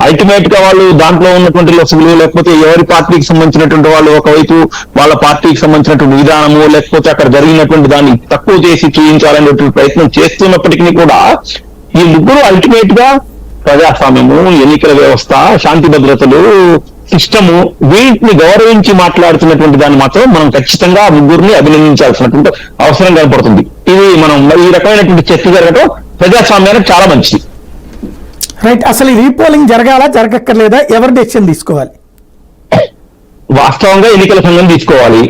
Ultimate గా వాళ్ళు దాంట్లో ఉన్నటువంటి లొసుగులు, లేకపోతే ఎవరి పార్టీకి సంబంధించినటువంటి వాళ్ళు ఒకవైపు వాళ్ళ పార్టీకి సంబంధించినటువంటి విధానము, లేకపోతే అక్కడ జరిగినటువంటి దాన్ని తక్కువ చేసి చూపించాలనేటువంటి ప్రయత్నం చేస్తున్నప్పటికీ కూడా ఈ ముగ్గురు అల్టిమేట్ గా ప్రజాస్వామ్యము, ఎన్నికల వ్యవస్థ, శాంతి భద్రతలు, సిస్టము, వీటిని గౌరవించి మాట్లాడుతున్నటువంటి దాన్ని మాత్రం మనం ఖచ్చితంగా ముగ్గురిని అభినందించాల్సినటువంటి అవసరం కనపడుతుంది. ఇది మనం ఈ రకమైనటువంటి చర్చ జరగడం ప్రజాస్వామ్యానికి చాలా మంచిది. రైట్. అసలు ఈ రీపోలింగ్ జరగాలా జరగక్కర్లేదా, ఎవరు డెసిషన్ తీసుకోవాలి? వాస్తవంగా ఎన్నికల సంఘం తీసుకోవాలి.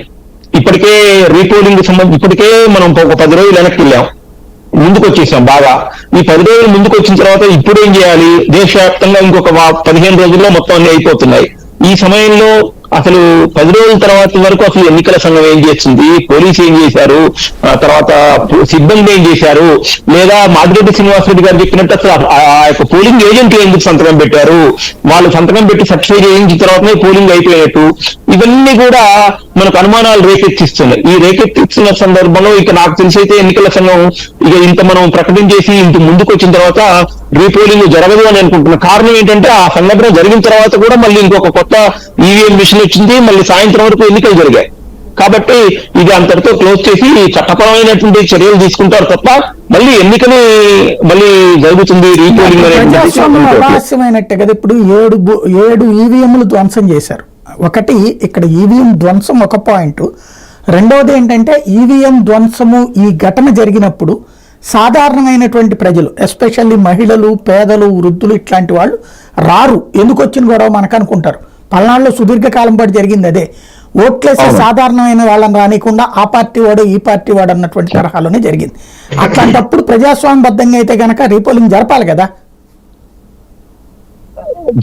ఇప్పటికే రీపోలింగ్ సంబంధించి ఇప్పటికే మనం ఒక 10 రోజులు వెనక్కి వెళ్ళాం, ముందుకు వచ్చేసాం బాగా. ఈ 10 రోజులు ముందుకు వచ్చిన తర్వాత ఇప్పుడు ఏం చేయాలి? దేశవ్యాప్తంగా ఇంకొక 15 రోజుల్లో మొత్తం అన్ని అయిపోతున్నాయి. ఈ సమయంలో అసలు 10 రోజుల తర్వాత వరకు అసలు ఎన్నికల సంఘం ఏం చేస్తుంది, పోలీసు ఏం చేశారు, తర్వాత సిబ్బంది ఏం చేశారు, లేదా మాదిరెడ్డి శ్రీనివాసరెడ్డి గారు చెప్పినట్టు అసలు ఆ యొక్క పోలింగ్ ఏజెంట్లు ఎందుకు సంతకం పెట్టారు, వాళ్ళు సంతకం పెట్టి సర్టిఫై చేయించిన తర్వాతనే పోలింగ్ అయిపోయినట్టు, ఇవన్నీ కూడా మనకు అనుమానాలు రేకెత్తిస్తున్నాయి. ఈ రేకెత్తిస్తున్న సందర్భంలో ఇక నాకు తెలిసైతే ఎన్నికల సంఘం ఇక ఇంత మనం ప్రకటించేసి ఇంత ముందుకు వచ్చిన తర్వాత రీపోలింగ్ జరగదు అని అనుకుంటున్న కారణం ఏంటంటే ఆ సంఘటన జరిగిన తర్వాత కూడా మళ్ళీ ఇంకొక కొత్త ఈవీఎం మిషన్ వచ్చింది, మళ్ళీ సాయంత్రం వరకు ఎన్నికలు జరిగాయి. కాబట్టి ఇది అంతటితో క్లోజ్ చేసి చట్టపరమైనటువంటి చర్యలు తీసుకుంటారు తప్ప మళ్ళీ ఎన్నికని మళ్ళీ జరుగుతుంది రీపోలింగ్ అనేది కదా. ఇప్పుడు 7 ఈవీఎంలు ధ్వంసం చేశారు. ఒకటి ఇక్కడ ఈవీఎం ధ్వంసం ఒక పాయింట్, రెండవది ఏంటంటే ఈవీఎం ధ్వంసము ఈ ఘటన జరిగినప్పుడు సాధారణమైనటువంటి ప్రజలు, ఎస్పెషల్లీ మహిళలు, పేదలు, వృద్ధులు ఇట్లాంటి వాళ్ళు రారు. ఎందుకు వచ్చిన గొడవ మనకు అనుకుంటారు. పల్నాడులో సుదీర్ఘకాలం పాటు జరిగింది అదే. ఓట్లేసి సాధారణమైన వాళ్ళని రానికుండా ఆ పార్టీ వాడు ఈ పార్టీ వాడు అన్నటువంటి తరహాలోనే జరిగింది. అట్లాంటప్పుడు ప్రజాస్వామ్యబద్ధంగా అయితే గనక రీపోలింగ్ జరపాలి కదా.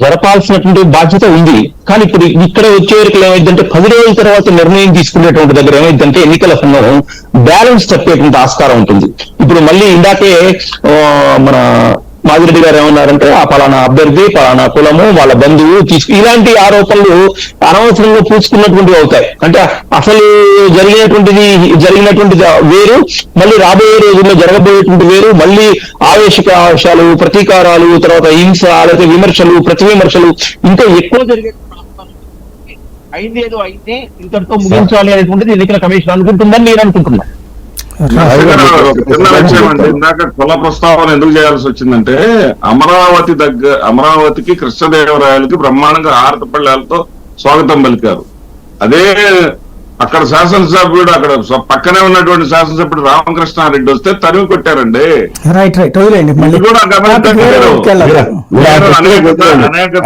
జరపాల్సినటువంటి బాధ్యత ఉంది. కానీ ఇప్పుడు ఇక్కడ వచ్చే వరకు ఏమైందంటే 10 రోజుల తర్వాత నిర్ణయం తీసుకునేటువంటి దగ్గర ఏమైందంటే ఎన్నికల సంఘం బ్యాలెన్స్ తప్పేటువంటి ఆస్కారం ఉంటుంది. ఇప్పుడు మళ్ళీ ఇందాకే మన మాదిరెడ్డి గారు ఏమన్నారంటే ఆ పలానా అభ్యర్థి, పలానా కులము, వాళ్ళ బంధువు ఇలాంటి ఆరోపణలు అనవసరంగా పూసుకున్నటువంటివి అవుతాయి. అంటే అసలు జరిగినటువంటిది వేరు, మళ్ళీ రాబోయే రోజుల్లో జరగబోయేటువంటి వేరు, మళ్ళీ ఆవేశకాశాలు, ప్రతీకారాలు, తర్వాత హింస, లేకపోతే విమర్శలు, ప్రతి విమర్శలు ఇంకా ఎక్కువ జరిగే అయిందేదో అయితే ఇంతటితో ముగించాలి అనేటువంటిది ఎన్నికల కమిషన్ అనుకుంటుందని నేను అనుకుంటున్నాను. చిన్న విషయం అండి, ఇందాక కుల ప్రస్తావన ఎందుకు చేయాల్సి వచ్చిందంటే అమరావతికి కృష్ణదేవరాయలకి బ్రహ్మాండంగా హారతపళ్ళాలతో స్వాగతం పలికారు. అదే అక్కడ శాసనసభ్యుడు, అక్కడ పక్కనే ఉన్నటువంటి శాసనసభ్యుడు రామకృష్ణారెడ్డి వస్తే తరిమి కొట్టారండి. రైట్ రైట్ కూడా అనేక